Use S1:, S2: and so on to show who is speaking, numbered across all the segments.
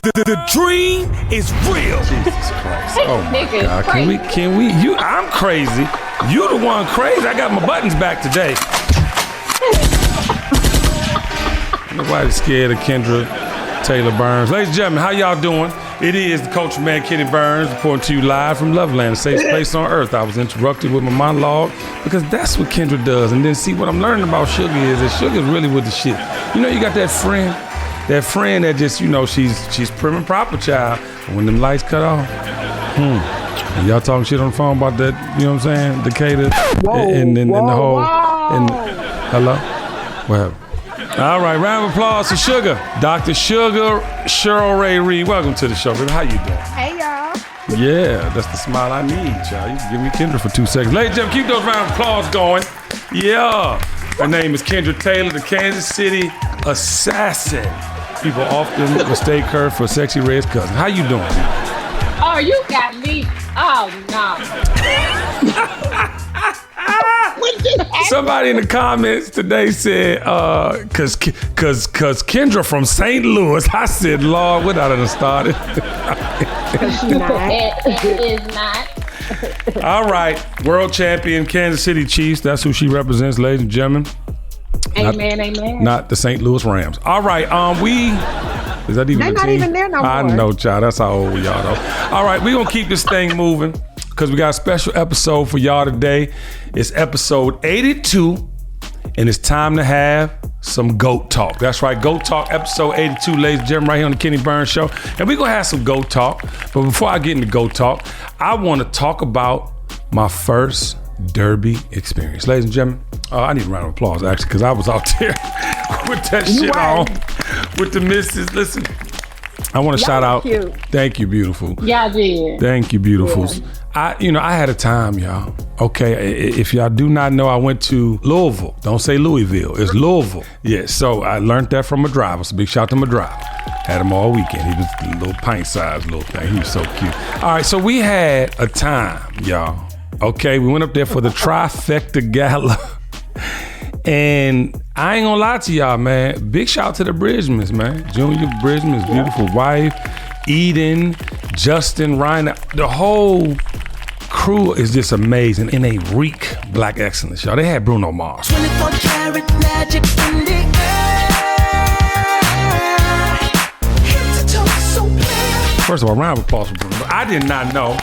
S1: The dream is real. Jesus Christ. Oh my God. Can we, I'm crazy. You the one crazy. I got my buttons back today. Nobody's scared of Kendra Taylor Burns. Ladies and gentlemen, how y'all doing? It is the Culture Man, Kenny Burns, reporting to you live from Loveland, a safe place on earth. I was interrupted with my monologue because that's what Kendra does. And then see, what I'm learning about Sugar is that Sugar's really with the shit. You know, you got that friend that just, you know, she's prim and proper child. But when them lights cut off, and y'all talking shit on the phone about that, you know what I'm saying? Decatur and the whole, and hello? Well, all right, round of applause for Sugar. Dr. Sugar, Cheryl Ray Reed. Welcome to the show, baby. How you doing?
S2: Hey, y'all.
S1: Yeah, that's the smile I need, y'all. You can give me Kendra for 2 seconds. Ladies and gentlemen, keep those round of applause going. Yeah. Her name is Kendra Taylor, the Kansas City assassin. People often mistake her for Sexy Red's cousin. How you doing?
S3: Oh, you got me. Oh, no.
S1: Somebody in the comments today said, cause Kendra from St. Louis. I said, Lord, what I done started?
S3: It is not.
S1: All right, world champion Kansas City Chiefs. That's who she represents, ladies and gentlemen.
S3: Amen, amen.
S1: Not the St. Louis Rams. All right, is that even
S2: They're
S1: a
S2: not
S1: team?
S2: even there no more.
S1: I know, child. That's how old we are, though. All right, we're gonna keep this thing moving because we got a special episode for y'all today. It's episode 82, and it's time to have some GOAT talk. That's right, GOAT talk, episode 82, ladies and gentlemen, right here on the Kenny Burns Show. And we're gonna have some GOAT talk. But before I get into GOAT talk, I want to talk about my first Derby experience. Ladies and gentlemen, I need a round of applause, actually, because I was out there with that shit on with the missus. Listen, I want to shout out.
S2: Cute.
S1: Thank you, beautiful.
S3: Yeah, I did.
S1: Thank you, beautifuls. Yeah. I had a time, y'all. Okay, if y'all do not know, I went to Louisville. Don't say Louisville. It's Louisville. Yeah, so I learned that from my driver. So big shout out to my driver. Had him all weekend. He was a little pint-sized little thing. He was so cute. All right, so we had a time, y'all. Okay, we went up there for the trifecta gala. And I ain't gonna lie to y'all, man. Big shout out to the Bridgemans, man. Junior Bridgeman's beautiful wife, Eden, Justin, Ryan. The whole crew is just amazing, and they reek black excellence, y'all. They had Bruno Mars.
S4: 24 karat magic in the air.
S1: First of all, round of applause for Bruno. I did not know.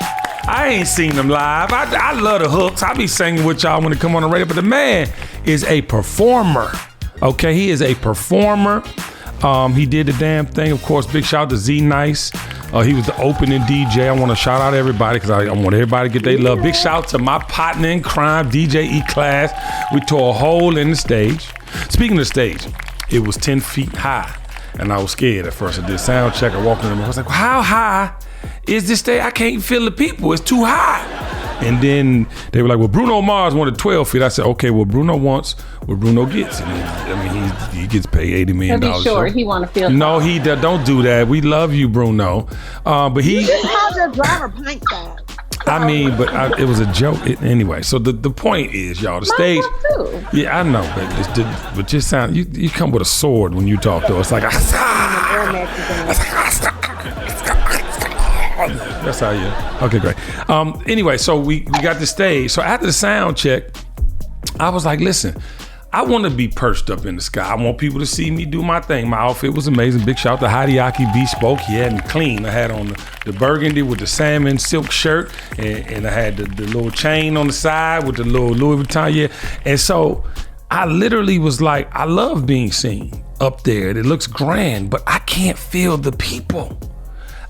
S1: I ain't seen them live. I love the hooks. I be singing with y'all when they come on the radio, but the man is a performer. Okay, he is a performer. He did the damn thing. Of course, big shout out to Z Nice. He was the opening DJ. I want to shout out everybody because I want everybody to get their love. Big shout out to my partner in crime, DJ E-Class. We tore a hole in the stage. Speaking of the stage, it was 10 feet high, and I was scared at first. I did sound check. I walked in and I was like, well, how high is this stage? I can't feel the people. It's too high. And then they were like, well, Bruno Mars wanted 12 feet. I said, okay, well, Bruno wants what Bruno gets. And he gets paid $80 million.
S3: To be sure, he want to feel.
S1: No, he don't do that. We love you, Bruno. But he.
S2: You called your driver pint size.
S1: I mean, but it was a joke. Anyway, so the point is, y'all, the stage. Yeah, I know, but just sound. You come with a sword when you talk to us. Like, that's how you. Okay, great. Anyway, so we got the stage. So after the sound check, I was like, listen, I want to be perched up in the sky. I want people to see me do my thing. My outfit was amazing. Big shout out to Hideaki Bespoke. He had me clean. I had on the burgundy with the salmon silk shirt, and I had the little chain on the side with the little Louis Vuitton. Yeah. And so I literally was like, I love being seen up there. It looks grand, but I can't feel the people.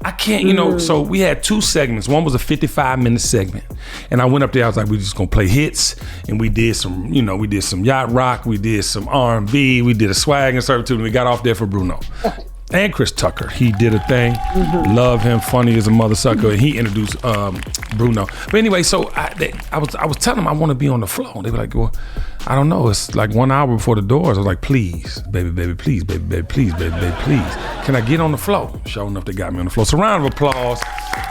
S1: I can't, so we had 2 segments. One was a 55-minute segment. And I went up there, I was like, we're just gonna play hits. And we did some, we did some yacht rock, we did some R&B, we did a swag and servitude, and we got off there for Bruno. And Chris Tucker, he did a thing. Love him, funny as a mother sucker. And he introduced Bruno. But anyway, so I was telling them I want to be on the floor. They were like, well, I don't know. It's like 1 hour before the doors. I was like, please, baby, please, baby, please, baby, please. Can I get on the floor? Sure enough, they got me on the floor. So round of applause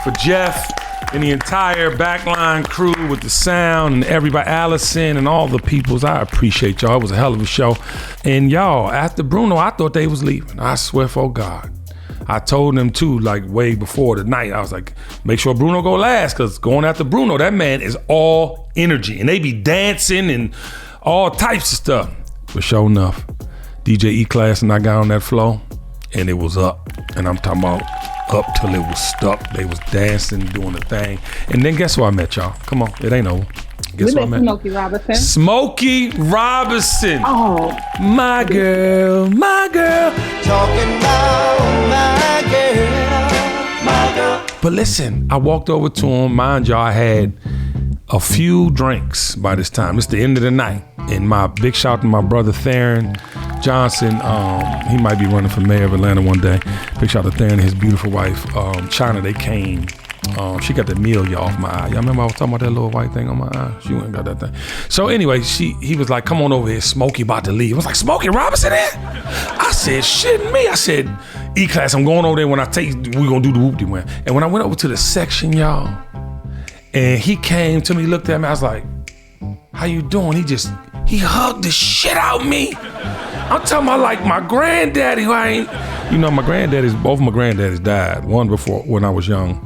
S1: for Jeff and the entire backline crew with the sound and everybody, Allison and all the peoples. I appreciate y'all. It was a hell of a show. And y'all, after Bruno, I thought they was leaving. I swear for God. I told them too, like way before the night, I was like, make sure Bruno go last, because going after Bruno, that man is all energy. And they be dancing and all types of stuff. But sure enough, DJ E-Class and I got on that floor, and it was up. And I'm talking about up till it was stuck. They was dancing, doing the thing. And then guess who I met, y'all? Come on, it ain't over. Guess who I met?
S3: Smokey Robinson.
S1: Smokey Robinson.
S3: Oh,
S1: My girl, my girl.
S4: Talking about my girl, my girl.
S1: But listen, I walked over to him. Mind y'all, I had a few drinks by this time. It's the end of the night. And my big shout to my brother Theron Johnson. He might be running for mayor of Atlanta one day. Big shout to Theron and his beautiful wife, China. They came. She got the meal off my eye. Y'all remember I was talking about that little white thing on my eye? She went and got that thing. So anyway, he was like, come on over here. Smokey about to leave. I was like, Smokey Robinson there? I said, shit me. I said, E-Class, I'm going over there when I take you, we gonna do the whoop-de-wham. And when I went over to the section, y'all, and he came to me, looked at me, I was like, how you doing? He hugged the shit out of me. I'm talking about like my granddaddy, who I ain't, both of my granddaddies died. One before when I was young,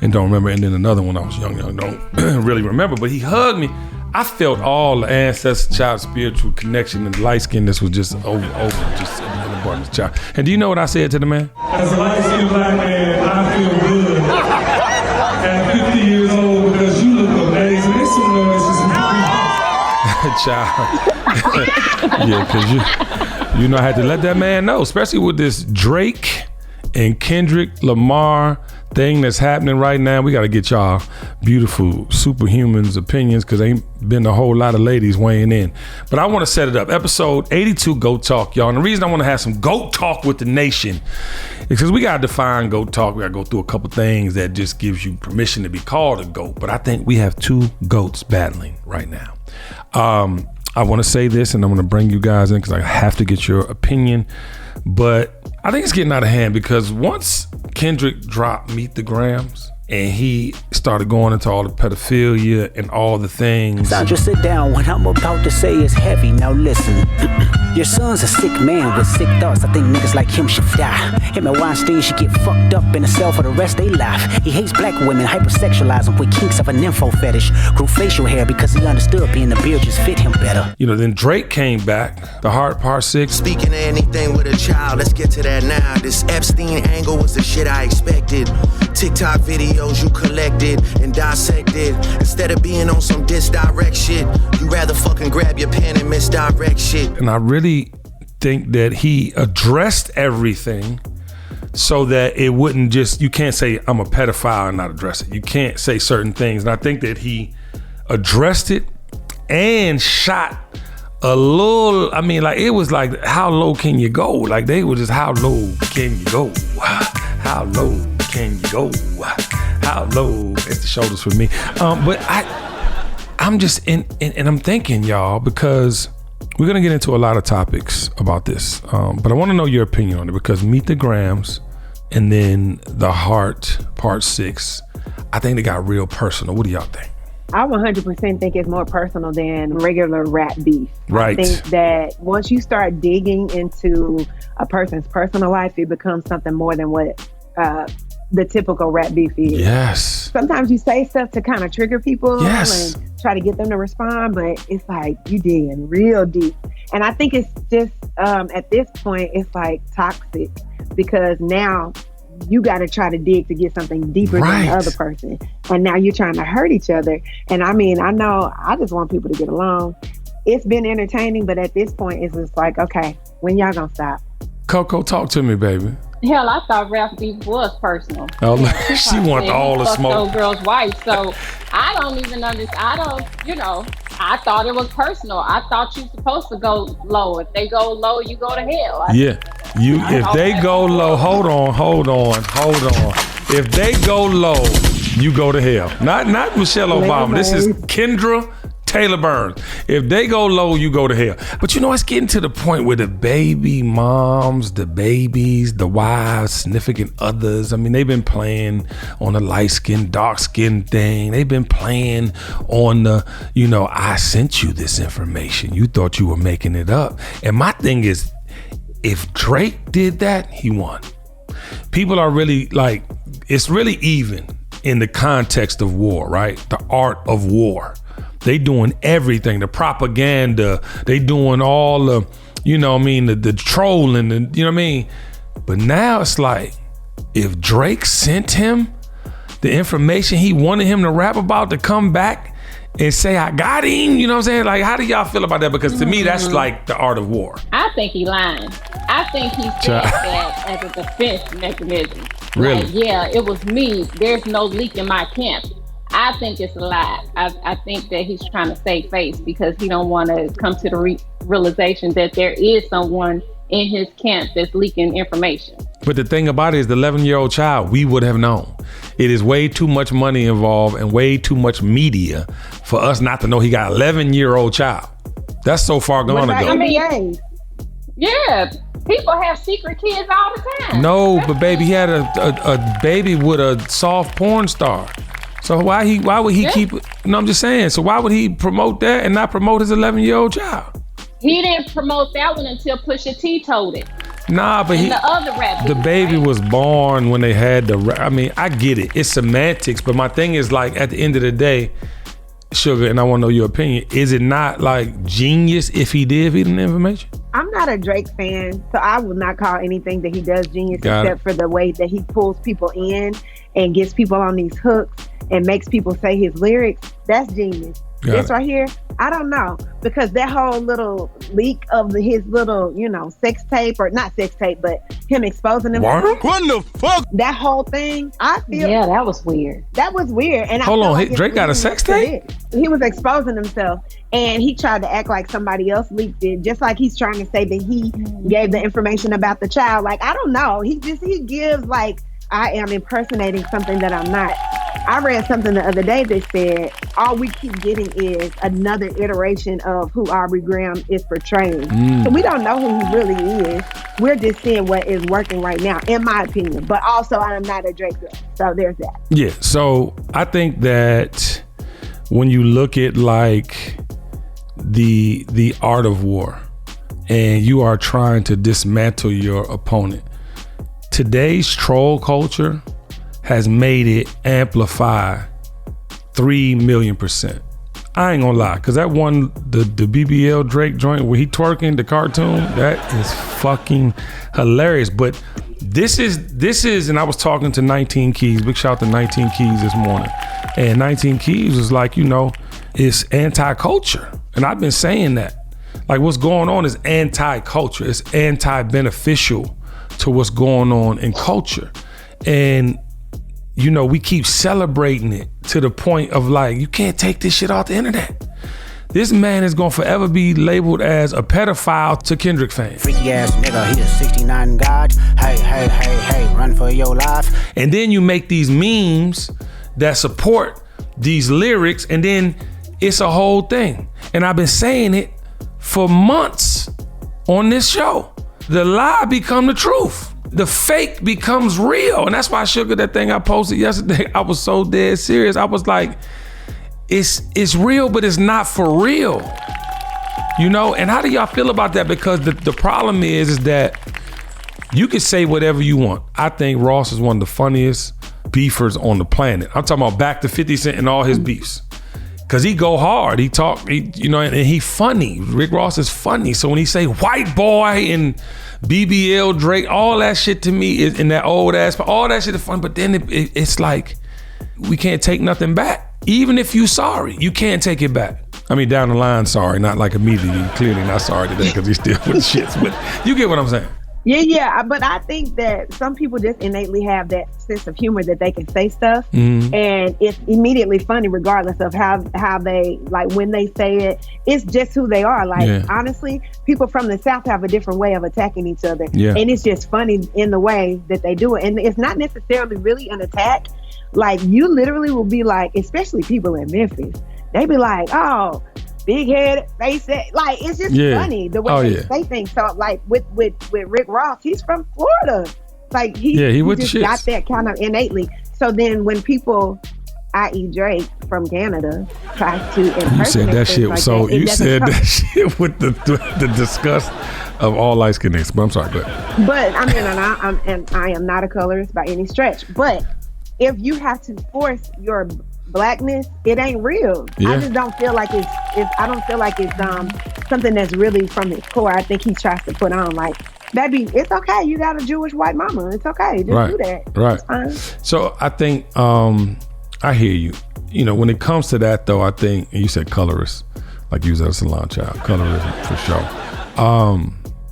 S1: and don't remember, and then another when I was young, don't really remember, but he hugged me. I felt all the ancestor, child, spiritual connection, and the light skinness was just over, just in the abundance, child. And do you know what I said to the man?
S5: As a light-skinned black man, I feel good at 50 years old because you look amazing. There's some noises.
S1: Child. Yeah, because you know I had to let that man know, especially with this Drake and Kendrick Lamar thing that's happening right now. We got to get y'all beautiful superhumans opinions, because ain't been a whole lot of ladies weighing in. But I want to set it up. Episode 82, GOAT Talk, y'all. And the reason I want to have some GOAT Talk with the nation is because we got to define GOAT Talk. We got to go through a couple things that just gives you permission to be called a GOAT. But I think we have two GOATs battling right now. I want to say this, and I'm going to bring you guys in because I have to get your opinion. But I think it's getting out of hand, because once Kendrick dropped Meet the Grams and he started going into all the pedophilia and all the things.
S6: Sandra, sit down. What I'm about to say is heavy. Now listen. Your son's a sick man with sick thoughts. I think niggas like him should die. Him and Weinstein should get fucked up in a cell for the rest of their life. He hates black women, hypersexualize them with kinks of a nympho fetish. Grew facial hair because he understood being the beard just fit him better.
S1: Then Drake came back, The Heart Part 6.
S7: Speaking of anything with a child, let's get to that now. This Epstein angle was the shit I expected. TikTok videos you collected and dissected. Instead of being on some disdirect shit, you rather fucking grab your pen and misdirect shit.
S1: And I really think that he addressed everything so that it wouldn't just, you can't say I'm a pedophile and not address it. You can't say certain things. And I think that he addressed it and shot a little, it was like, how low can you go? Like they were just, how low can you go? How low can you go? How low? It's the shoulders for me. But I'm just and I'm thinking, y'all, because we're gonna get into a lot of topics about this. But I want to know your opinion on it, because Meet the Grams and then The Heart Part 6, I think they got real personal. What do y'all think?
S2: I 100% think it's more personal than regular rap beef.
S1: Right.
S2: I think that once you start digging into a person's personal life, it becomes something more than what the typical rap beef is.
S1: Yes.
S2: Sometimes you say stuff to kind of trigger people
S1: Yes.
S2: and try to get them to respond, but it's like you digging real deep. And I think it's just, at this point, it's like toxic, because now you got to try to dig to get something deeper than the other person. And now you're trying to hurt each other. And I know I just want people to get along. It's been entertaining, but at this point, it's just like, okay, when y'all gonna stop?
S1: Coco, talk to me, baby.
S3: hell, I thought rap beef was personal.
S1: Oh, she wants all the smoke.
S3: Those girls' wife. So I don't even understand. I thought it was personal. I thought you're supposed to go low. If they go low, you go to hell.
S1: If they go low, hold on. If they go low, you go to hell. Not Michelle Obama. This is Kendra Taylor Burns. If they go low, you go to hell. But it's getting to the point where the baby moms, the babies, the wives, significant others, they've been playing on the light skin, dark skin thing. They've been playing on the, I sent you this information. You thought you were making it up. And my thing is, if Drake did that, he won. people are really like, it's really even in the context of war, right? The art of war. They doing everything, the propaganda, they doing all the, you know what I mean, the trolling, and you know what I mean? But now it's like, if Drake sent him the information he wanted him to rap about to come back and say, I got him, you know what I'm saying? Like, how do y'all feel about that? Because to me, that's like the art of war.
S3: I think he lying. I think he said that as a defense mechanism.
S1: Really?
S3: Like, yeah, it was me. There's no leak in my camp. I think it's a lie. I think that he's trying to save face because he don't want to come to the realization that there is someone in his camp that's leaking information.
S1: But the thing about it is, the 11-year-old child, we would have known. It is way too much money involved and way too much media for us not to know he got an 11-year-old child. That's so far gone ago.
S3: I mean, yeah, people have secret kids all the time.
S1: No, but baby, he had a baby with a soft porn star. So why would he keep it? No, I'm just saying. So why would he promote that and not promote his 11-year-old child?
S3: He didn't promote that one until Pusha T told it.
S1: Nah, but
S3: the other rap
S1: the baby was born when they had I mean, I get it. It's semantics, but my thing is like, at the end of the day, Sugar, and I want to know your opinion, is it not like genius if he did feed him the information?
S2: I'm not a Drake fan, so I would not call anything that he does genius except for the way that he pulls people in and gets people on these hooks and makes people say his lyrics. That's genius. This right here, I don't know, because that whole little leak of his little, sex tape, or not sex tape, but him exposing himself.
S7: What the fuck?
S2: That whole thing, I feel.
S3: Yeah, that was weird.
S2: That was weird. And
S1: hold on, Drake got a sex tape?
S2: He was exposing himself, and he tried to act like somebody else leaked it, just like he's trying to say that he gave the information about the child. Like, I don't know. He gives like, I am impersonating something that I'm not. I read something the other day that said all we keep getting is another iteration of who Aubrey Graham is portraying. So we don't know who he really is. We're just seeing what is working right now, in my opinion. But also, I am not a Drake girl. So there's that.
S1: Yeah, so I think that when you look at like the art of war and you are trying to dismantle your opponent, today's troll culture has made it amplify 3,000,000%. I ain't gonna lie, because that one, the BBL Drake joint where he twerking, the cartoon, that is fucking hilarious. But this is, and I was talking to 19 Keys, big shout out to 19 Keys this morning. And 19 Keys was like, it's anti-culture. And I've been saying that. Like, what's going on is anti-culture. It's anti-beneficial to what's going on in culture. And we keep celebrating it to the point of like, you can't take this shit off the internet. This man is gonna forever be labeled as a pedophile to Kendrick fans.
S6: Freaky ass nigga, he a 69 God. Hey, run for your life.
S1: And then you make these memes that support these lyrics, and then it's a whole thing. And I've been saying it for months on this show. The lie become the truth. The fake becomes real. And that's why, Sugar, that thing I posted yesterday, I was so dead serious. I was like, it's real, but it's not for real. And how do y'all feel about that? Because the problem is that you can say whatever you want. I think Ross is one of the funniest beefers on the planet. I'm talking about back to 50 Cent and all his beefs. Cause he go hard, he talk, and he funny. Rick Ross is funny. So when he say white boy and BBL Drake, all that shit to me is in that old ass, all that shit is fun. But then it's like, we can't take nothing back. Even if you sorry, you can't take it back. I mean, down the line, sorry, not like immediately. You're clearly not sorry today because you're still with shits. But you get what I'm saying.
S2: Yeah, but I think that some people just innately have that sense of humor that they can say stuff, and it's immediately funny regardless of how they, like, when they say it. It's just who they are. Like, honestly, people from the South have a different way of attacking each other, and it's just funny in the way that they do it. And it's not necessarily really an attack. Like, you literally will be like, especially people in Memphis, they be like, oh, big head, face it. Like, it's just funny the way they say things. So, like, with Rick Ross, he's from Florida. Like, he
S1: with
S2: just
S1: the
S2: got that kind of innately. So then when people, i.e. Drake from Canada, tries to impersonate.
S1: You said that shit.
S2: Like
S1: so
S2: that,
S1: you said that shit with the disgust of all light skinned niggas. But I'm sorry, go ahead.
S2: But I mean, I am not a colorist by any stretch. But if you have to force your blackness, it ain't real.
S1: Yeah.
S2: I just don't feel like it's I don't feel like it's something that's really from his core. I think he tries to put on like, baby, it's okay. You got a Jewish white mama. It's okay. Just do that.
S1: Right.
S2: It's fine.
S1: So I think I hear you. You know, when it comes to that though, I think, and you said colorist, like you was at a salon child, colorism for sure.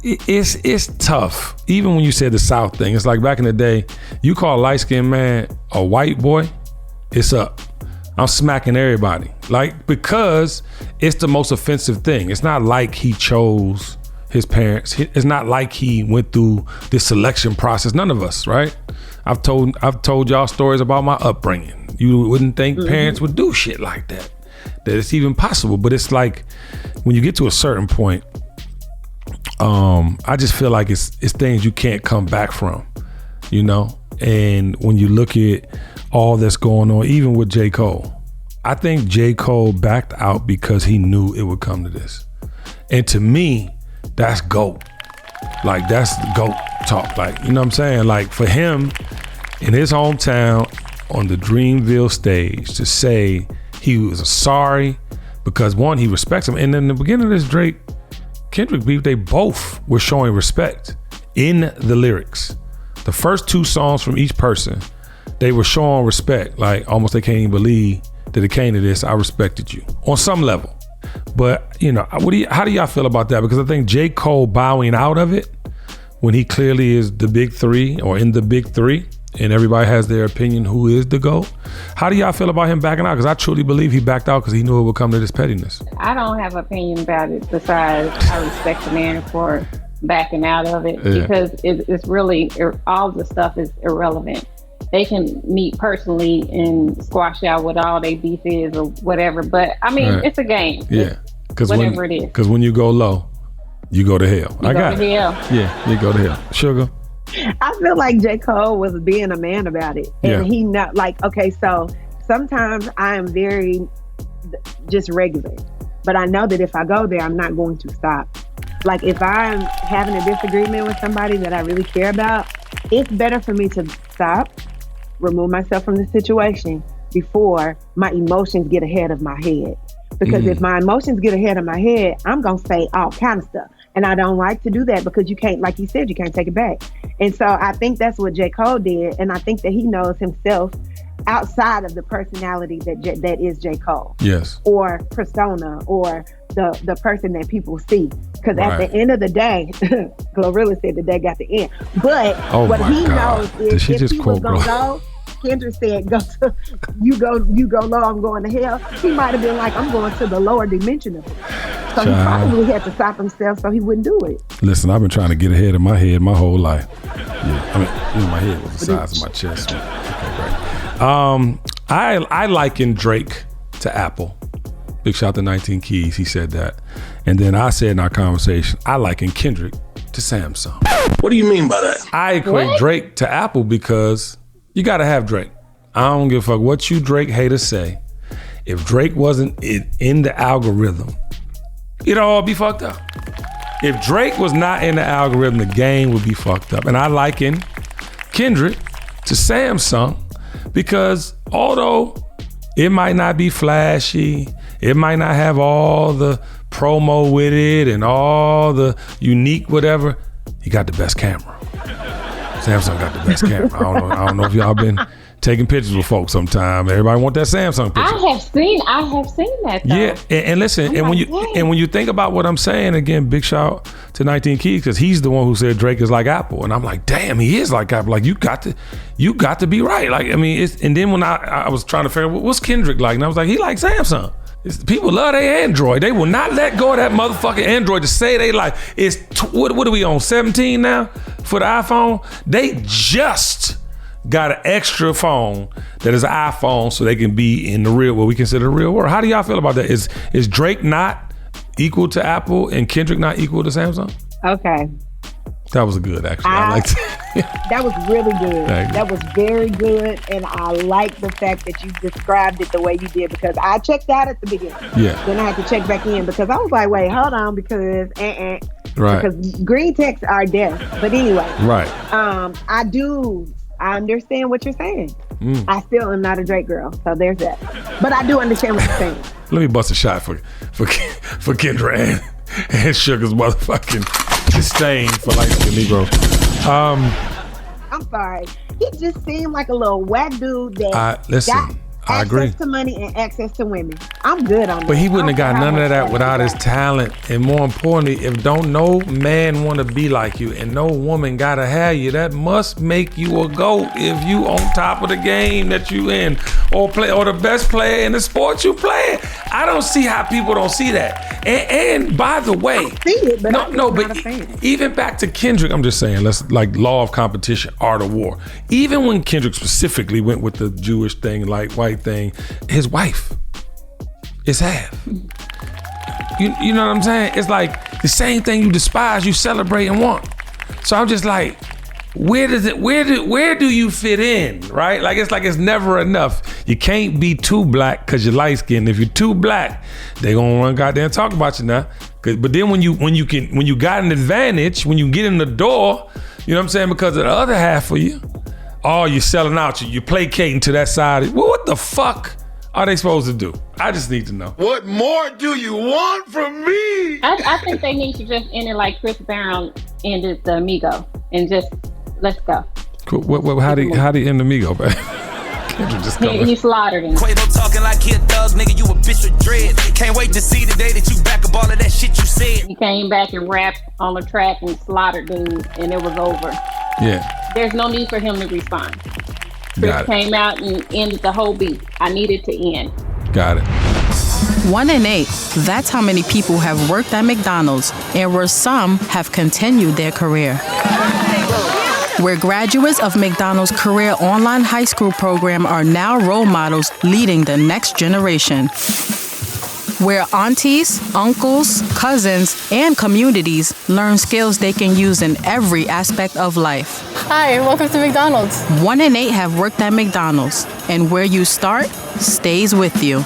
S1: It's tough. Even when you said the South thing, it's like back in the day, you call a light-skinned man a white boy, it's up. I'm smacking everybody. Like, because it's the most offensive thing. It's not like he chose his parents. It's not like he went through this selection process. None of us, right? I've told y'all stories about my upbringing. You wouldn't think parents would do shit like that it's even possible. But it's like, when you get to a certain point, I just feel like it's things you can't come back from, you know? And when you look at all that's going on, even with J. Cole, I think J. Cole backed out because he knew it would come to this. And to me, that's GOAT. Like, that's GOAT talk. Like, you know what I'm saying? Like, for him, in his hometown, on the Dreamville stage, to say he was sorry because, one, he respects him. And in the beginning of this Drake-Kendrick beef, they both were showing respect in the lyrics. The first two songs from each person, they were showing respect. Like, almost they can't even believe that it came to this. I respected you on some level. But, you know, how do y'all feel about that? Because I think J. Cole bowing out of it when he clearly is the big three or in the big three, and everybody has their opinion who is the GOAT. How do y'all feel about him backing out? Because I truly believe he backed out because he knew it would come to this pettiness.
S3: I don't have an opinion about it besides I respect the man for backing out of it, because it's really, all the stuff is irrelevant. They can meet personally and squash out what all they beef is or whatever. But I mean, it's a game.
S1: Yeah.
S3: Whatever it is.
S1: Because when you go low, you go to hell.
S3: You go to hell.
S1: Yeah, you go to hell. Sugar?
S2: I feel like J. Cole was being a man about it. And he not like, okay, so sometimes I am very just regular. But I know that if I go there, I'm not going to stop. Like, if I'm having a disagreement with somebody that I really care about, it's better for me to stop, remove myself from the situation before my emotions get ahead of my head. Because if my emotions get ahead of my head, I'm going to say all kind of stuff. And I don't like to do that because you can't, like you said, you can't take it back. And so I think that's what J. Cole did. And I think that he knows himself outside of the personality that is J. Cole.
S1: Yes.
S2: Or persona, or the person that people see. Because at the end of the day, Glorilla said the day got the end. But what he knows is if he was going to go, Kendrick said, you go low, I'm going to hell. He might have been like, I'm going to the lower dimension of it. So he probably had to stop himself so he wouldn't do it.
S1: Listen, I've been trying to get ahead of my head my whole life. Yeah, I mean, my head was the size of my chest. Okay, great. I liken Drake to Apple. Big shout to 19 Keys, he said that. And then I said in our conversation, I liken Kendrick to Samsung.
S5: What do you mean by that?
S1: I equate Drake to Apple because you gotta have Drake. I don't give a fuck what you Drake haters say. If Drake wasn't in the algorithm, it'd all be fucked up. If Drake was not in the algorithm, the game would be fucked up. And I liken Kendrick to Samsung because although it might not be flashy, it might not have all the promo with it and all the unique whatever, he got the best camera. Samsung got the best camera. I don't know if y'all been taking pictures with folks sometime. Everybody want that Samsung picture.
S3: I have seen that though.
S1: Yeah, and listen, and when you think about what I'm saying, again, big shout to 19 Keys, because he's the one who said Drake is like Apple. And I'm like, damn, he is like Apple. Like, you got to be right. Like, I mean, and then when I was trying to figure out what's Kendrick like, and I was like, he like Samsung. People love their Android. They will not let go of that motherfucking Android to say they like. What are we on, 17 now for the iPhone? They just got an extra phone that is an iPhone so they can be in the real, what we consider the real world. How do y'all feel about that? Is Drake not equal to Apple and Kendrick not equal to Samsung?
S2: Okay.
S1: That was good, actually. I liked it.
S2: That was really good.
S1: Thank you.
S2: That was very good, and I like the fact that you described it the way you did, because I checked out at the beginning.
S1: Yeah.
S2: Then I had to check back in because I was like, wait, hold on, because
S1: Right.
S2: because green texts are death. But anyway,
S1: Right.
S2: I understand what you're saying. I still am not a Drake girl, so there's that. But I do understand what you're saying.
S1: Let me bust a shot for Kendra and Sugar's motherfucking disdain for light skinned Negroes.
S2: I'm sorry. He just seemed like a little whack dude that got
S1: I agree.
S2: access to money and access to women. I'm good on that.
S1: But he wouldn't have got none of that without his talent. And more importantly, if don't no man want to be like you and no woman gotta have you, that must make you a GOAT if you on top of the game that you in, or the best player in the sport you play. I don't see how people don't see that. And by the way,
S2: I see it, but I'm not
S1: but
S2: a fan.
S1: even back to Kendrick, I'm just saying, let's like law of competition, art of war. Even when Kendrick specifically went with the Jewish thing, like white thing, his wife is half. You know what I'm saying? It's like the same thing you despise, you celebrate and want. So I'm just like, where do you fit in, right? Like it's never enough. You can't be too black because you're light skinned. If you're too black, they gonna run goddamn talk about you now. But then when you got an advantage, when you get in the door, you know what I'm saying? Because of the other half of you, oh, you're selling out. You're placating to that side. Well, what the fuck are they supposed to do? I just need to know.
S7: What more do you want from me?
S3: I think they need to just end it like Chris Brown ended the Amigo and just let's go.
S1: Cool. How do you end the Migo, man?
S3: He slaughtered him.
S8: Quavo talking like he a thug, nigga, you a bitch with dread. Can't wait to see the day that you back up all of that shit you said.
S3: He came back and rapped on the track and slaughtered dudes, and it was over.
S1: Yeah.
S3: There's no need for him to respond. Chris came out and ended the whole beat. I needed to end.
S1: Got it.
S9: 1 in 8. That's how many people have worked at McDonald's, and where some have continued their career. Where graduates of McDonald's Career Online High School program are now role models leading the next generation. Where aunties, uncles, cousins, and communities learn skills they can use in every aspect of life.
S10: Hi, welcome to McDonald's.
S9: 1 in 8 have worked at McDonald's, and where you start stays with you.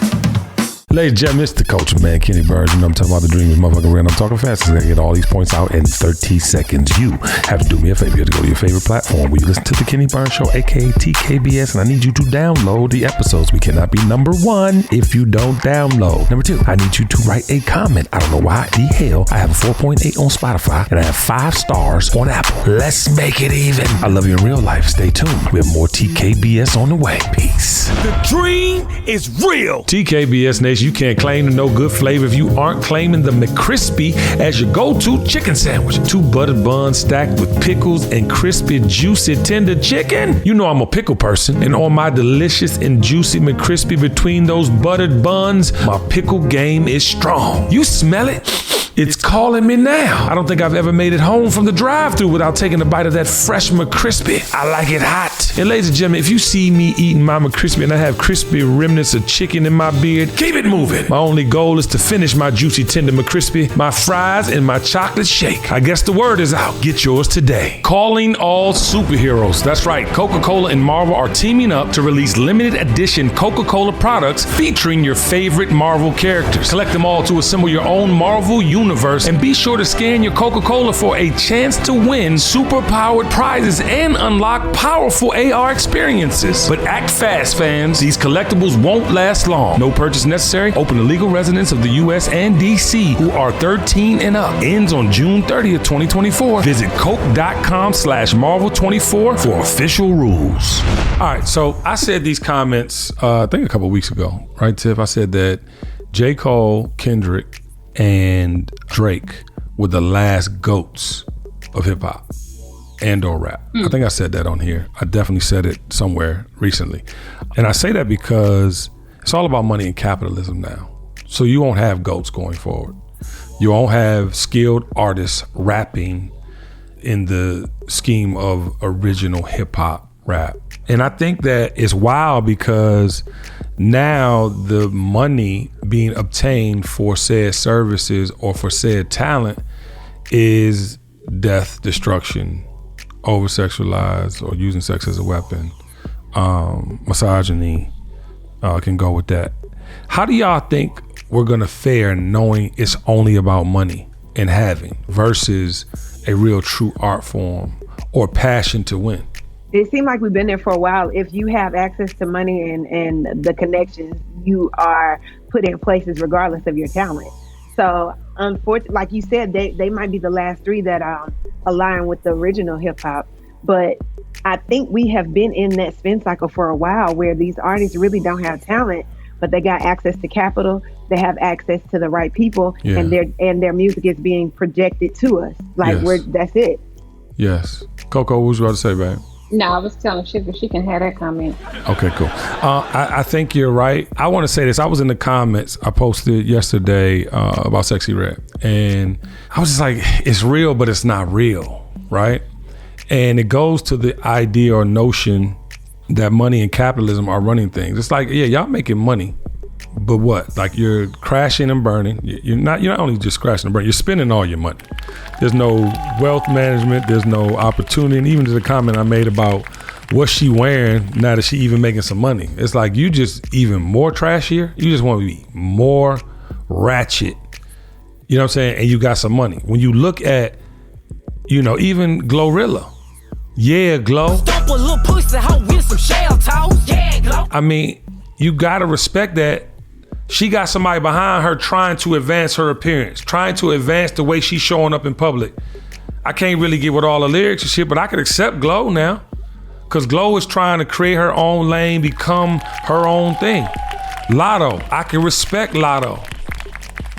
S1: Ladies and gentlemen, it's the culture man, Kenny Burns. You know I'm talking about the dream is motherfucking real. I'm talking fast. I gotta get all these points out in 30 seconds. You have to do me a favor. You have to go to your favorite platform where you listen to the Kenny Burns Show, aka TKBS, and I need you to download the episodes. We cannot be number 1 if you don't download. Number 2, I need you to write a comment. I don't know why the hell I have a 4.8 on Spotify and I have 5 stars on Apple. Let's make it even. I love you in real life. Stay tuned. We have more TKBS on the way. Peace.
S11: The dream is real.
S1: TKBS Nation, you can't claim the no good flavor if you aren't claiming the McCrispy as your go-to chicken sandwich. 2 buttered buns stacked with pickles and crispy, juicy, tender chicken. You know I'm a pickle person, and on my delicious and juicy McCrispy between those buttered buns, my pickle game is strong. You smell it? It's calling me now. I don't think I've ever made it home from the drive-thru without taking a bite of that fresh McCrispy. I like it hot. And ladies and gentlemen, if you see me eating my McCrispy and I have crispy remnants of chicken in my beard, keep it moving. My only goal is to finish my juicy, tender McCrispy, my fries, and my chocolate shake. I guess the word is out. Get yours today. Calling all superheroes. That's right. Coca-Cola and Marvel are teaming up to release limited edition Coca-Cola products featuring your favorite Marvel characters. Collect them all to assemble your own Marvel universe, and be sure to scan your Coca-Cola for a chance to win super-powered prizes and unlock powerful AR experiences. But act fast, fans. These collectibles won't last long. No purchase necessary. Open to legal residents of the U.S. and D.C. who are 13 and up. Ends on June 30th, 2024. Visit coke.com/Marvel24 for official rules. All right, so I said these comments, I think a couple weeks ago, right, Tiff? I said that J. Cole, Kendrick, and Drake were the last GOATs of hip hop and or rap. I think I said that on here. I definitely said it somewhere recently. And I say that because it's all about money and capitalism now. So you won't have GOATs going forward. You won't have skilled artists rapping in the scheme of original hip hop rap. And I think that it's wild because now the money being obtained for said services or for said talent is death, destruction, over-sexualized, or using sex as a weapon, misogyny can go with that. How do y'all think we're gonna fare knowing it's only about money and having versus a real true art form or passion to win?
S2: It seemed like we've been there for a while. If you have access to money and the connections, you are put in places regardless of your talent. So unfortunately, like you said, they might be the last three that align with the original hip hop. But I think we have been in that spin cycle for a while where these artists really don't have talent, but they got access to capital. They have access to the right people, and their music is being projected to us. Like that's it.
S1: Yes. Coco, what was you about to say, babe?
S3: No, I was telling Sugar she can have that comment.
S1: Okay, cool. I think you're right. I want to say this. I was in the comments. I posted yesterday about Sexy Red, and I was just like, it's real, but it's not real, right? And it goes to the idea or notion that money and capitalism are running things. It's like, yeah, y'all making money, but what? Like you're crashing and burning. You're not only just crashing and burning, you're spending all your money. There's no wealth management, there's no opportunity. And even to the comment I made about what's she wearing now that she even making some money. It's like you just even more trashier. You just want to be more ratchet. You know what I'm saying? And you got some money. When you look at, even Glorilla. Yeah, Glow.
S11: Stomp a little pussy hoe with some shell toes. Yeah, Glow.
S1: I mean, you gotta respect that. She got somebody behind her trying to advance her appearance, trying to advance the way she's showing up in public. I can't really get with all the lyrics and shit, but I could accept Glow now. Cause Glow is trying to create her own lane, become her own thing. Lotto, I can respect Lotto.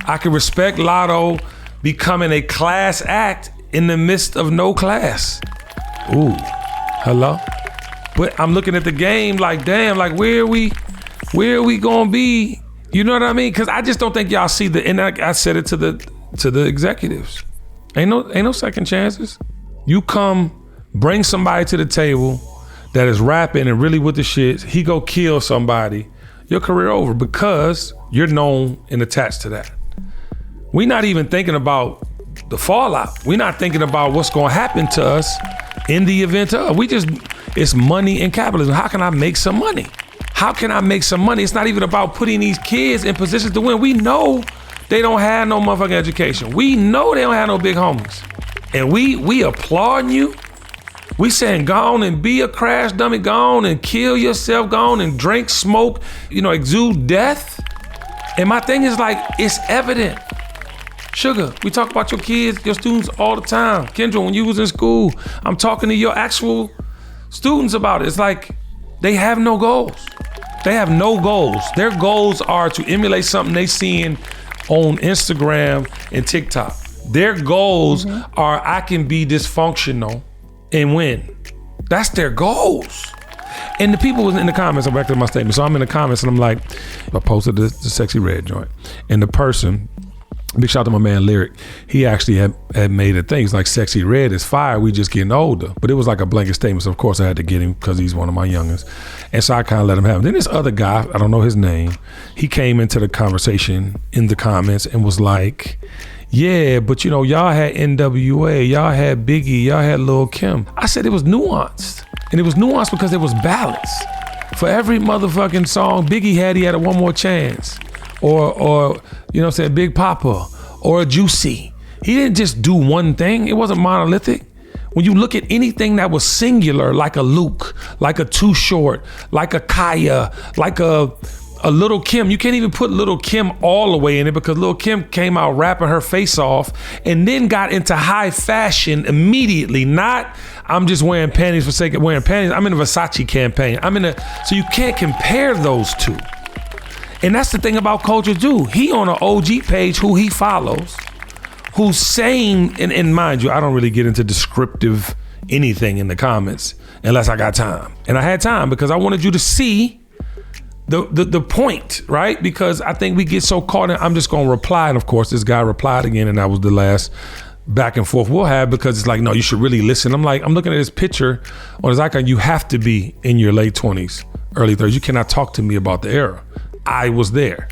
S1: I can respect Lotto becoming a class act in the midst of no class. Ooh, hello? But I'm looking at the game like, damn, like where are we gonna be? You know what I mean? Cause I just don't think y'all see and I said it to the executives. Ain't no second chances. You come, bring somebody to the table that is rapping and really with the shit, he go kill somebody, your career over because you're known and attached to that. We not even thinking about the fallout. We're not thinking about what's gonna happen to us in the event of. It's money and capitalism. How can I make some money? How can I make some money? It's not even about putting these kids in positions to win. We know they don't have no motherfucking education. We know they don't have no big homies. And we applauding you. We saying go on and be a crash dummy, go on and kill yourself, go on and drink, smoke, exude death. And my thing is like, it's evident. Sugar, we talk about your kids, your students all the time. Kendra, when you was in school, I'm talking to your actual students about it. It's like they have no goals. They have no goals. Their goals are to emulate something they seeing on Instagram and TikTok. Their goals are I can be dysfunctional and win. That's their goals. And the people was in the comments, I'm back to my statement. So I'm in the comments and I'm like, I posted the Sexy Red joint. And the person, big shout out to my man Lyric, he actually had made a thing. It's like Sexy Red is fire, we just getting older. But it was like a blanket statement, so of course I had to get him because he's one of my youngest. And so I kind of let him have it. Then this other guy, I don't know his name, he came into the conversation in the comments and was like, yeah, but y'all had NWA, y'all had Biggie, y'all had Lil' Kim. I said it was nuanced. And it was nuanced because it was balance. For every motherfucking song Biggie had a One More Chance. Or Big Papa or Juicy. He didn't just do one thing. It wasn't monolithic. When you look at anything that was singular, like a Luke, like a Too Short, like a Kaya, like a Lil' Kim, you can't even put Lil' Kim all the way in it because Lil' Kim came out rapping her face off and then got into high fashion immediately. Not, I'm just wearing panties for sake of wearing panties. I'm in a Versace campaign. So you can't compare those two. And that's the thing about Culture too. He on an OG page who he follows, who's saying, and mind you, I don't really get into descriptive anything in the comments unless I got time. And I had time because I wanted you to see the point, right? Because I think we get so caught in, I'm just gonna reply. And of course, this guy replied again, and that was the last back and forth we'll have because it's like, no, you should really listen. I'm looking at this picture on his icon. You have to be in your late 20s, early 30s. You cannot talk to me about the era. I was there.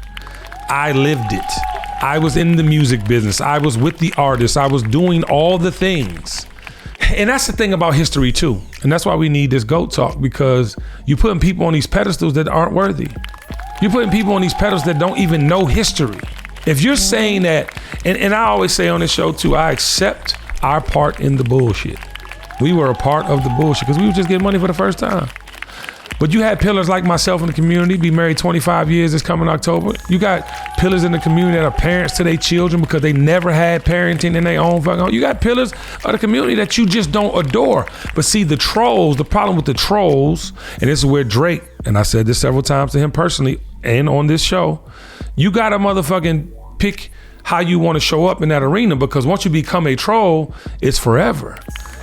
S1: I lived it. I was in the music business. I was with the artists. I was doing all the things. And that's the thing about history too. And that's why we need this GOAT talk, because you're putting people on these pedestals that aren't worthy. You're putting people on these pedestals that don't even know history. If you're saying that, and I always say on this show too, I accept our part in the bullshit. We were a part of the bullshit because we were just getting money for the first time. But you had pillars like myself in the community, be married 25 years this coming October. You got pillars in the community that are parents to their children because they never had parenting in their own fucking home. You got pillars of the community that you just don't adore. But see, the trolls, the problem with the trolls, and this is where Drake, and I said this several times to him personally and on this show, you gotta motherfucking pick how you want to show up in that arena, because once you become a troll, it's forever.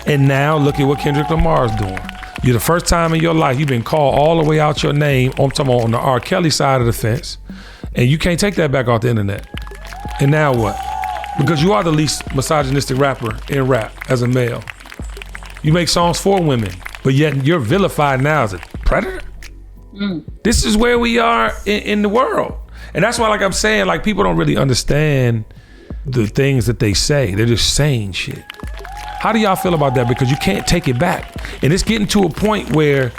S1: And now look at what Kendrick Lamar's doing. You're the first time in your life you've been called all the way out your name. I'm talking about on the R. Kelly side of the fence, and you can't take that back off the internet. And now what? Because you are the least misogynistic rapper in rap as a male. You make songs for women, but yet you're vilified now as a predator. This is where we are in the world. And that's why, like I'm saying, like people don't really understand the things that they say. They're just saying shit. How do y'all feel about that? Because you can't take it back. And it's getting to a point where,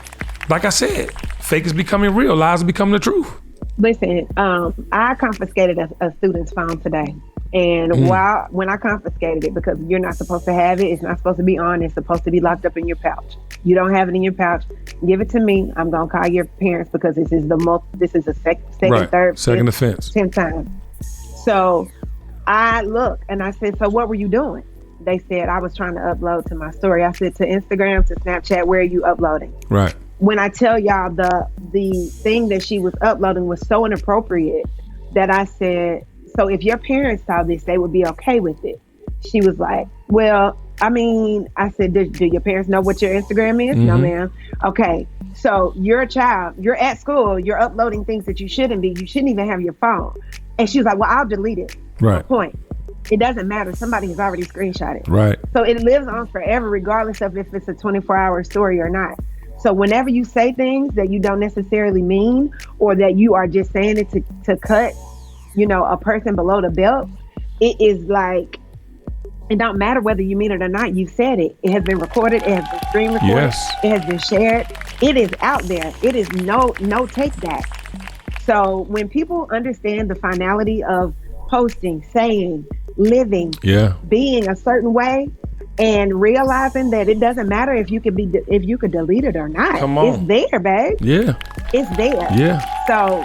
S1: like I said, fake is becoming real, lies are becoming the truth.
S2: Listen, I confiscated a student's phone today. And when I confiscated it, because you're not supposed to have it, it's not supposed to be on, it's supposed to be locked up in your pouch. You don't have it in your pouch, give it to me. I'm gonna call your parents because this is a second, third,
S1: second offense.
S2: 10th time. So I look and I said, so what were you doing? They said, I was trying to upload to my story. I said, to Instagram, to Snapchat, where are you uploading?
S1: Right.
S2: When I tell y'all the thing that she was uploading was so inappropriate that I said, so if your parents saw this, they would be okay with it. She was like, well, I mean, I said, do your parents know what your Instagram is? No, ma'am. Okay. So you're a child, you're at school, you're uploading things that you shouldn't be. You shouldn't even have your phone. And she was like, well, I'll delete it.
S1: Right.
S2: Point. It doesn't matter. Somebody has already screenshot it.
S1: Right.
S2: So it lives on forever, regardless of if it's a 24-hour story or not. So whenever you say things that you don't necessarily mean, or that you are just saying it to cut, a person below the belt, it is like, it don't matter whether you mean it or not. You said it. It has been recorded. It has been screen recorded.
S1: Yes.
S2: It has been shared. It is out there. It is no take back. So when people understand the finality of posting, saying, living, being a certain way, and realizing that it doesn't matter if you could delete it or not.
S1: Come on.
S2: It's there, babe.
S1: Yeah.
S2: It's there.
S1: Yeah.
S2: So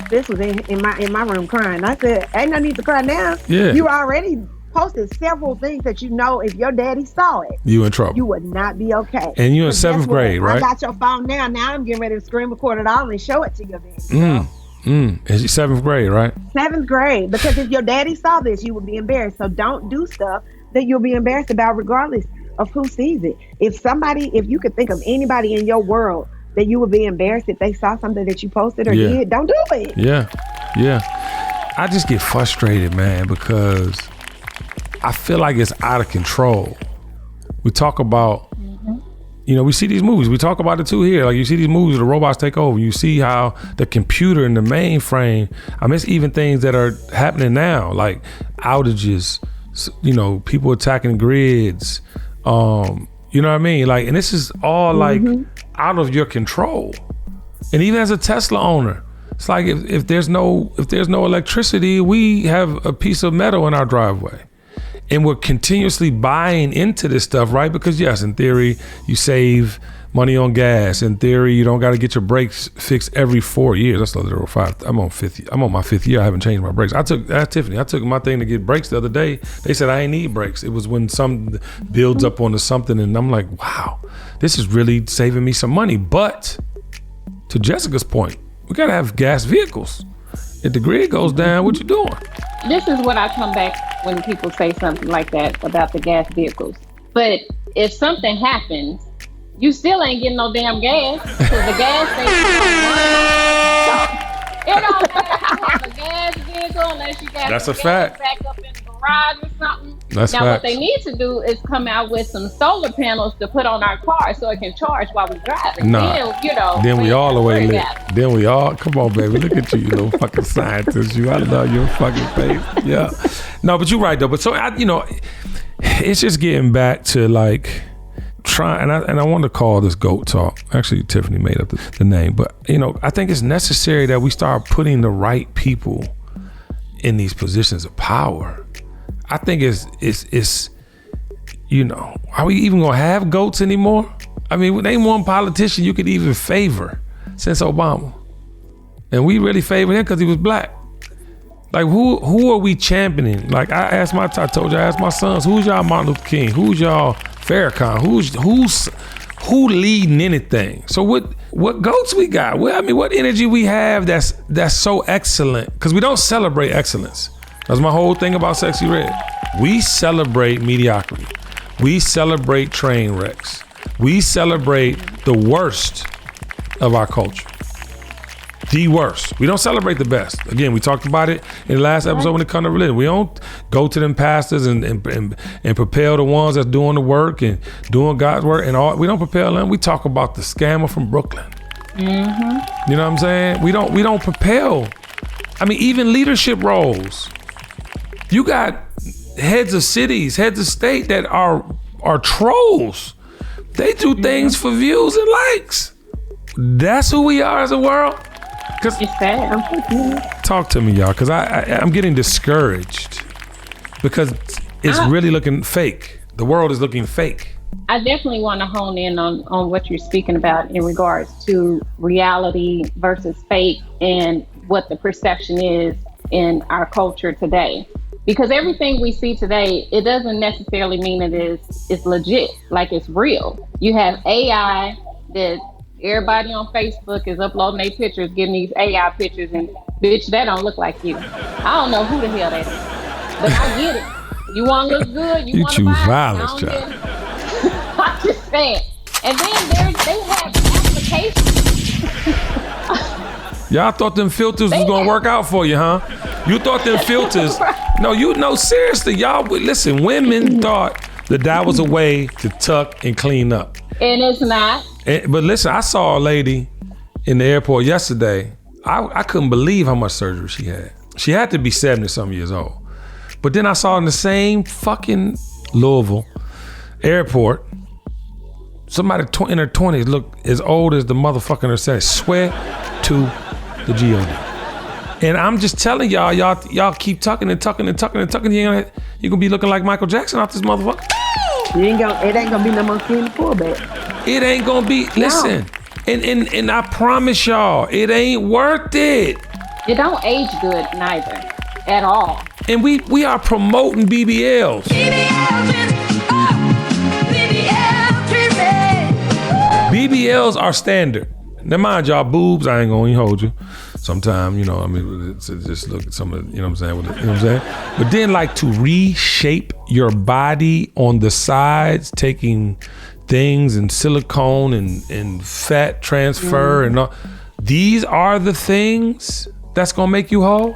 S2: this was in my room crying. I said, ain't no need to cry now.
S1: Yeah.
S2: You already posted several things that if your daddy saw it,
S1: you in trouble.
S2: You would not be okay.
S1: And you in 7th grade, right?
S2: I got your phone now. Now I'm getting ready to screen record it all and show it to your daddy.
S1: Is he 7th grade, right?
S2: 7th grade. Because if your daddy saw this, you would be embarrassed. So don't do stuff that you'll be embarrassed about, regardless of who sees it. If you could think of anybody in your world that you would be embarrassed if they saw something that you posted or did, don't do it.
S1: Yeah. I just get frustrated, man, because I feel like it's out of control. We talk about, we see these movies. We talk about it too here. Like you see these movies, the robots take over. You see how the computer and the mainframe, it's even things that are happening now, like outages, people attacking grids. You know what I mean? Like, and this is all like out of your control. And even as a Tesla owner, it's like if there's no electricity, we have a piece of metal in our driveway. And we're continuously buying into this stuff, right? Because yes, in theory, you save money on gas. In theory, you don't got to get your brakes fixed every 4 years. That's a little 5. I'm on my 5th year. I haven't changed my brakes. I took my thing to get brakes the other day. They said I ain't need brakes. It was when something builds up onto something, and I'm like, wow, this is really saving me some money. But to Jessica's point, we got to have gas vehicles. If the grid goes down, what you doing?
S3: This is what I come back when people say something like that about the gas vehicles. But if something happens, you still ain't getting no damn gas because the gas station don't run. So it don't matter if you have a gas vehicle unless you got
S1: That's
S3: the
S1: a
S3: gas
S1: fact.
S3: back up in the garage. garage or something.
S1: That's
S3: now,
S1: facts.
S3: what they need to do is come out with some solar panels to put on our car so it can charge while we're driving.
S1: Nah.
S3: Then,
S1: then we all the way lit.
S3: about it.
S1: Then we all, come on, baby. Look at you little fucking scientist. I love your fucking face. Yeah. No, but you're right, though. But so, it's just getting back to like, trying, and I want to call this GOAT talk. Actually, Tiffany made up the name, but I think it's necessary that we start putting the right people in these positions of power. I think it's are we even gonna have GOATs anymore? I mean, name one politician you could even favor since Obama, and we really favored him because he was black. Like who are we championing? Like I told you, I asked my sons, who's y'all Martin Luther King? Who's y'all Farrakhan? Who leading anything? So what GOATs we got? What energy we have that's so excellent? Because we don't celebrate excellence. That's my whole thing about Sexy Red. We celebrate mediocrity. We celebrate train wrecks. We celebrate the worst of our culture. The worst. We don't celebrate the best. Again, we talked about it in the last episode when it comes to religion. We don't go to them pastors and propel the ones that's doing the work and doing God's work and all. We don't propel them. We talk about the scammer from Brooklyn. Mm-hmm. You know what I'm saying? We don't propel. I mean, even leadership roles. You got heads of cities, heads of state that are trolls. They do things for views and likes. That's who we are as a world.
S3: It's sad.
S1: Talk to me, y'all, because I'm getting discouraged because it's really looking fake. The world is looking fake.
S3: I definitely want to hone in on what you're speaking about in regards to reality versus fake and what the perception is in our culture today. Because everything we see today, it doesn't necessarily mean it's legit, like it's real. You have AI that everybody on Facebook is uploading their pictures, getting these AI pictures, and bitch, that don't look like you. I don't know who the hell that is, but I get it. You want to look good, you want to buy it.
S1: Violence, child.
S3: I'm just saying. And then they have applications.
S1: Y'all thought them filters was gonna work out for you, huh? You thought them filters? No, seriously, y'all. Listen, women thought that was a way to tuck and clean up,
S3: and it's not.
S1: But listen, I saw a lady in the airport yesterday. I couldn't believe how much surgery she had. She had to be 70-something years old. But then I saw in the same fucking Louisville airport, somebody in her 20s looked as old as the motherfucker herself. Swear to the G.O.A.T. And I'm just telling y'all keep tucking and tucking and tucking and tucking. You're gonna be looking like Michael Jackson out this motherfucker.
S2: It ain't gonna be no more skin pullback.
S1: It ain't gonna be. Listen, and I promise y'all, it ain't worth it.
S3: It don't age good neither, at all.
S1: And we are promoting BBLs. BBLs are standard. Now mind y'all, boobs, I ain't gonna even hold you. Sometimes, it's just look at some of the, what I'm saying? But then like to reshape your body on the sides, taking things and silicone and fat transfer and all. These are the things that's gonna make you whole.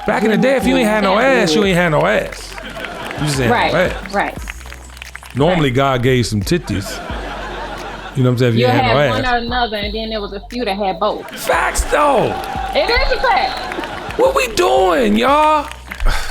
S1: Back in the day, if you ain't had no ass, you ain't had no ass. You just ain't had no ass.
S3: Right.
S1: Normally God gave some titties. You know what I'm saying? If you
S3: had
S1: no
S3: one
S1: ass.
S3: or another, and then there was a few that had both.
S1: Facts though.
S3: It is a fact.
S1: What we doing, y'all?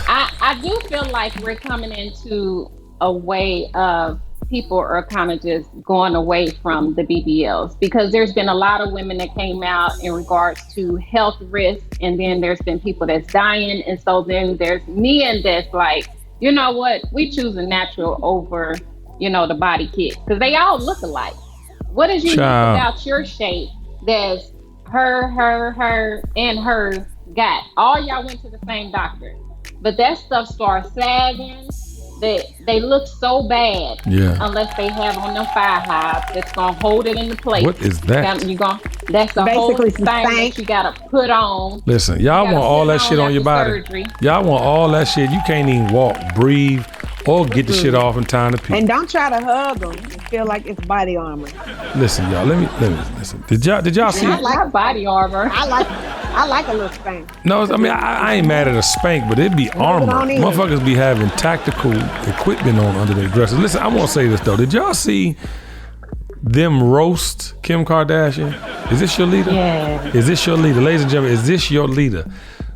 S3: I do feel like we're coming into a way of people are kind of just going away from the BBLs, because there's been a lot of women that came out in regards to health risks, and then there's been people that's dying, and so then there's men that's like, you know what, we choose a natural over, the body kit, because they all look alike. What is unique about your shape that's her, and her got? All y'all went to the same doctor, but that stuff starts sagging. They look so bad unless they have on them fire hives that's gonna hold it into place.
S1: What is that?
S3: That's a whole thing that you gotta put on.
S1: Listen, y'all want all that shit on your body.
S3: Surgery.
S1: Y'all want all that shit. You can't even walk, breathe, or get the shit off in time to pee.
S2: And don't try to hug them. You feel like it's body armor.
S1: Listen, y'all. Let me listen. Did y'all see?
S3: I like body armor.
S2: I like I like a little spank.
S1: No, I mean, I ain't mad at a spank, but it'd be armor. Motherfuckers be having tactical equipment on under their dresses. Listen, I want to say this, though. Did y'all see them roast Kim Kardashian? Is this your leader?
S2: Yeah.
S1: Is this your leader? Ladies and gentlemen, is this your leader?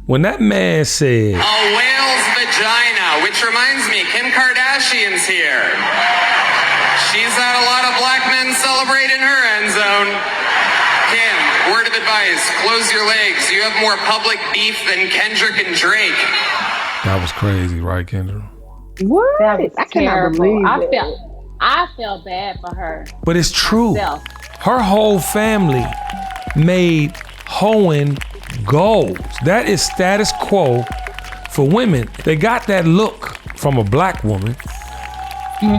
S1: When that man said...
S12: A whale's vagina, which reminds me, Kim Kardashian's here. She's had a lot of black men celebrate in her end zone. Kim, word of advice, close your legs. You have more public beef than Kendrick and Drake.
S1: That was crazy, right, Kendra?
S2: What?
S3: That was
S2: I cannot
S3: terrible.
S2: believe
S3: I felt bad for her.
S1: But it's true.
S3: Myself.
S1: Her whole family made hoeing goals. That is status quo for women. They got that look from a black woman,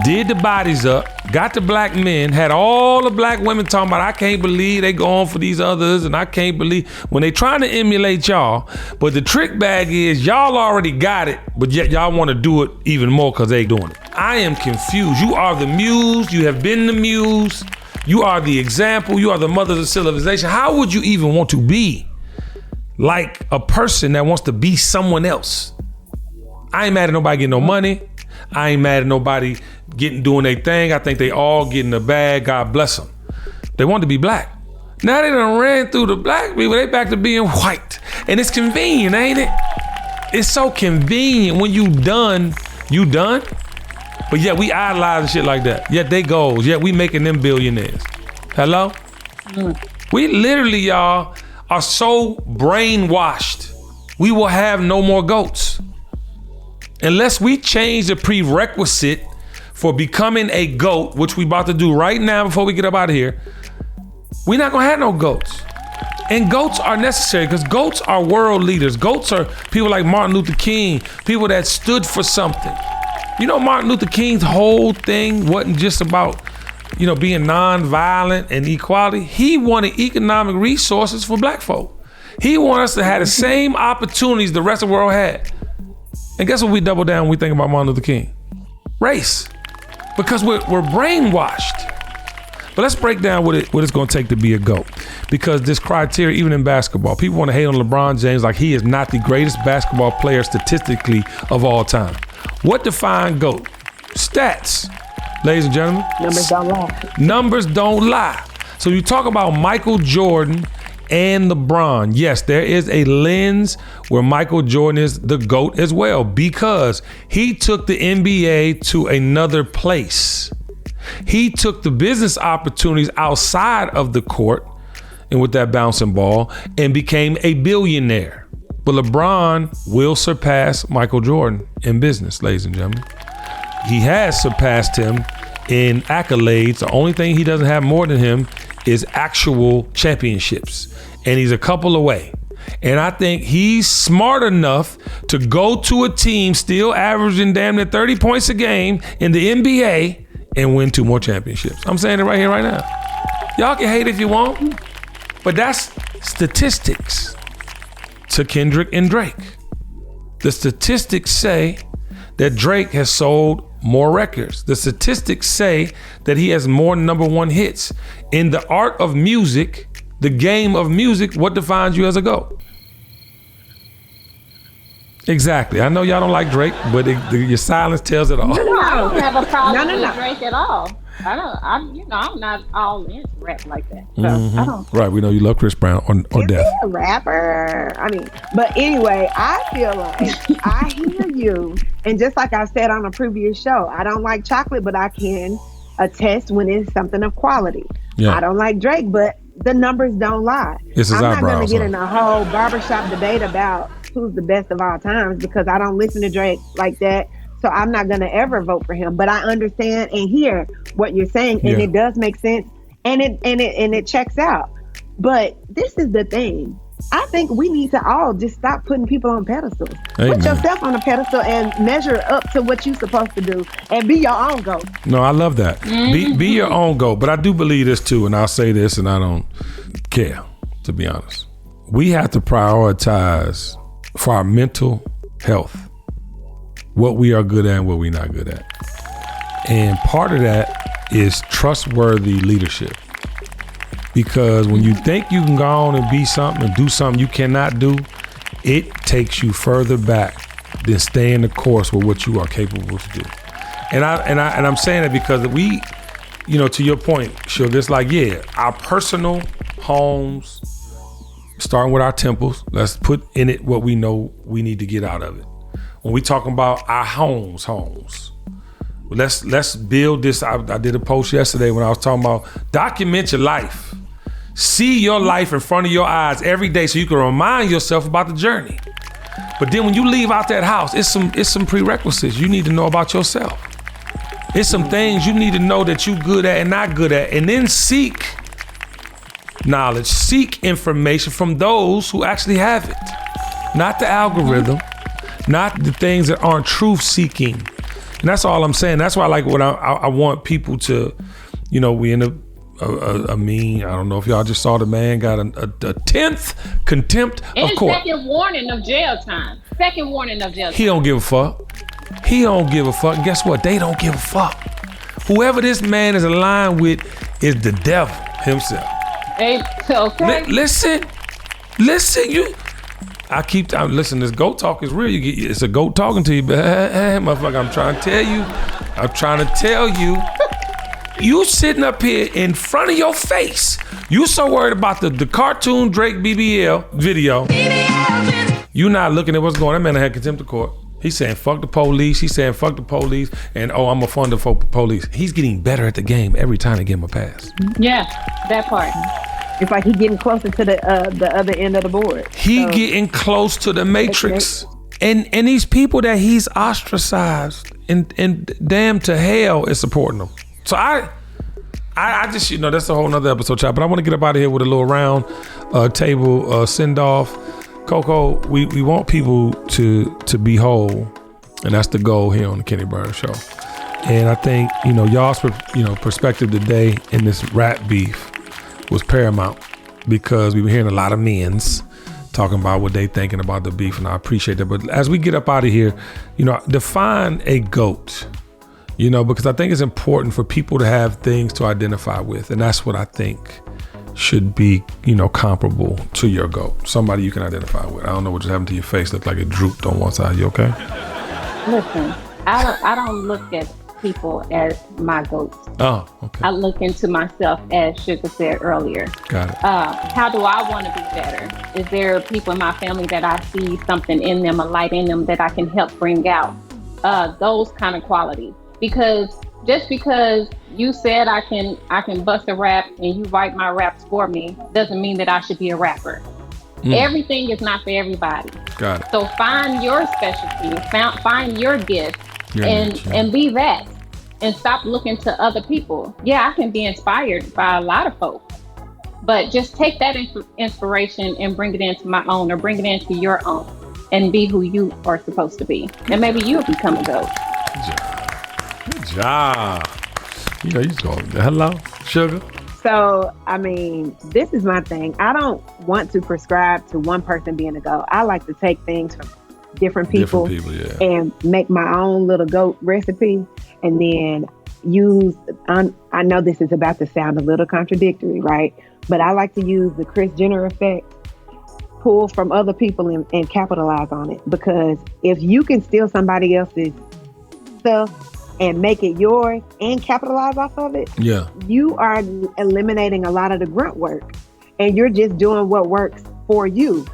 S1: did the bodies up, got the black men, had all the black women talking about, I can't believe they go on for these others, and I can't believe, when they trying to emulate y'all, but the trick bag is y'all already got it, but yet y'all want to do it even more because they doing it. I am confused. You are the muse, you have been the muse, you are the example, you are the mothers of civilization. How would you even want to be like a person that wants to be someone else? I ain't mad at nobody getting no money. I ain't mad at nobody doing their thing. I think they all getting the bag. God bless them. They want to be black. Now they done ran through the black people. They back to being white. And it's convenient, ain't it? It's so convenient when you done. But yet we idolize shit like that. Yet they goals. Yet we making them billionaires. Hello? We literally, y'all, are so brainwashed. We will have no more GOATs. Unless we change the prerequisite for becoming a GOAT, which we about to do right now before we get up out of here, we're not gonna have no GOATs. And GOATs are necessary because GOATs are world leaders. GOATs are people like Martin Luther King, people that stood for something. You know, Martin Luther King's whole thing wasn't just about, being nonviolent and equality. He wanted economic resources for black folk. He wanted us to have the same opportunities the rest of the world had. And guess what we double down when we think about Martin Luther King? Race. Because we're brainwashed. But let's break down what it's going to take to be a GOAT. Because this criteria, even in basketball, people want to hate on LeBron James like he is not the greatest basketball player statistically of all time. What defines GOAT? Stats. Ladies and gentlemen.
S2: Numbers don't lie.
S1: Numbers don't lie. So you talk about Michael Jordan and LeBron. Yes, there is a lens where Michael Jordan is the GOAT as well because he took the NBA to another place. He took the business opportunities outside of the court and with that bouncing ball and became a billionaire. But LeBron will surpass Michael Jordan in business, ladies and gentlemen. He has surpassed him in accolades. The only thing he doesn't have more than him is actual championships. And he's a couple away. And I think he's smart enough to go to a team still averaging damn near 30 points a game in the NBA and win 2 more championships. I'm saying it right here, right now. Y'all can hate if you want, but that's statistics to Kendrick and Drake. The statistics say that Drake has sold more records. The statistics say that he has more #1 hits. In the art of music, the game of music, what defines you as a GOAT? Exactly. I know y'all don't like Drake, but your silence tells it all.
S3: No, I don't have a problem with
S2: No.
S3: Drake at all. I'm not all into rap like that. So I don't.
S1: Right, we know you love Chris Brown or
S2: Is
S1: Death.
S2: he a rapper? But anyway, I feel like I hear you. And just like I said on a previous show, I don't like chocolate, but I can attest when it's something of quality.
S1: Yeah.
S2: I don't like Drake, but the numbers don't lie.
S1: It's his
S2: I'm not going
S1: eyebrows,
S2: to get
S1: huh?
S2: in a whole barbershop debate about who's the best of all times because I don't listen to Drake like that. So I'm not going to ever vote for him. But I understand and hear what you're saying, and it does make sense, and it checks out. But this is the thing. I think we need to all just stop putting people on pedestals.
S1: Amen.
S2: Put yourself on a pedestal and measure up to what you're supposed to do and be your own GOAT.
S1: No, I love that. Be your own GOAT. But I do believe this too, and I'll say this, and I don't care, to be honest. We have to prioritize for our mental health what we are good at and what we're not good at. And part of that is trustworthy leadership. Because when you think you can go on and be something and do something you cannot do, it takes you further back than staying the course with what you are capable to do. And I'm saying it because we, to your point, Sugar, it's like, our personal homes, starting with our temples, let's put in it what we know we need to get out of it. When we talking about our homes, let's build this. I did a post yesterday when I was talking about document your life. See your life in front of your eyes every day so you can remind yourself about the journey. But then when you leave out that house, it's some prerequisites you need to know about yourself. It's some things you need to know that you good at and not good at. And then seek knowledge, seek information from those who actually have it. Not the algorithm, not the things that aren't truth seeking. And that's all I'm saying. That's why I like what I want people to, we in a mean, I don't know if y'all just saw the man got a 10th contempt of court.
S3: Second warning of jail time.
S1: He don't give a fuck. He don't give a fuck. And guess what? They don't give a fuck. Whoever this man is aligned with is the devil himself.
S3: Hey, okay.
S1: Listen, you. Listen, this goat talk is real. It's a goat talking to you, but hey, motherfucker, I'm trying to tell you. You sitting up here in front of your face. You so worried about the cartoon Drake BBL video. You not looking at what's going on. That man had contempt of court. He's saying fuck the police. He's saying fuck the police. And I'm a fund the police. He's getting better at the game every time they give him a pass.
S3: Yeah, that part.
S2: It's like he's getting closer to the other end of the board.
S1: Getting close to the matrix. And these people that he's ostracized and damn to hell is supporting them. So I just, that's a whole nother episode, child. But I want to get up out of here with a little round table send off. Coco, we want people to be whole, and that's the goal here on the Kenny Burns Show. And I think y'all's perspective today in this rap beef was paramount because we were hearing a lot of men's talking about what they thinking about the beef, and I appreciate that. But as we get up out of here, define a GOAT. Because I think it's important for people to have things to identify with. And that's what I think should be, comparable to your GOAT. Somebody you can identify with. I don't know what just happened to your face. Looked like it drooped on one side. You okay?
S3: Listen, I don't look at people as my GOAT.
S1: Oh, okay.
S3: I look into myself, as Sugar said earlier.
S1: Got it.
S3: How do I want to be better? Is there people in my family that I see something in them, a light in them that I can help bring out? Those kind of qualities. Because just because you said I can bust a rap and you write my raps for me doesn't mean that I should be a rapper. Everything is not for everybody.
S1: Got it.
S3: So find your specialty, find your gift, and be that. And stop looking to other people. Yeah, I can be inspired by a lot of folks, but just take that inspiration and bring it into my own, or bring it into your own, and be who you are supposed to be. And maybe you'll become a GOAT.
S1: Good job. You just go, hello, Sugar.
S2: So, this is my thing. I don't want to prescribe to one person being a GOAT. I like to take things from different people and make my own little GOAT recipe, and then use, I know this is about to sound a little contradictory, right? But I like to use the Kris Jenner effect, pull from other people and capitalize on it. Because if you can steal somebody else's stuff and make it yours and capitalize off of it, you are eliminating a lot of the grunt work, and you're just doing what works for you.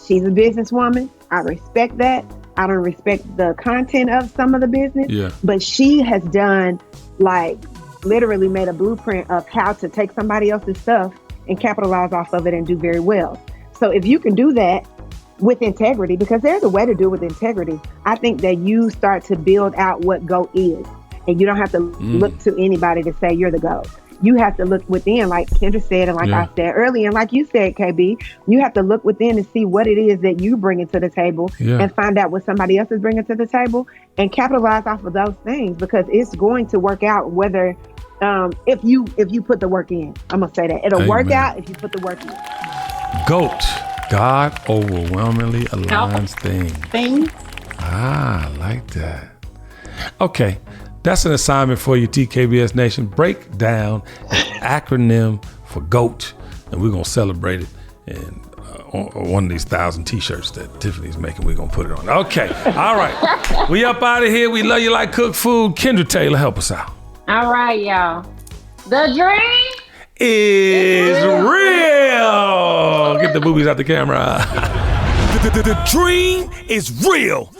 S2: She's a businesswoman. I respect that. I don't respect the content of some of the business, but she has done, literally made a blueprint of how to take somebody else's stuff and capitalize off of it and do very well. So if you can do that with integrity, because there's a way to do it with integrity, I think that you start to build out what GOAT is, and you don't have to look to anybody to say you're the GOAT. You have to look within, like Kendra said, and like I said earlier, and like you said, KB, you have to look within and see what it is that you bring to the table and find out what somebody else is bringing to the table and capitalize off of those things, because it's going to work out whether, if you put the work in. I'm going to say that. It'll work out if you put the work in.
S1: GOAT. God overwhelmingly aligns things. I like that. Okay. That's an assignment for you, TKBS Nation. Break down an acronym for G.O.A.T, and we're gonna celebrate it. And on one of these 1,000 t-shirts that Tiffany's making, we're gonna put it on. Okay, all right. We up out of here. We love you like cooked food. Kendra Taylor, help us out.
S3: All right, y'all. The dream
S1: is real. Get the boobies out the camera.
S8: The dream is real.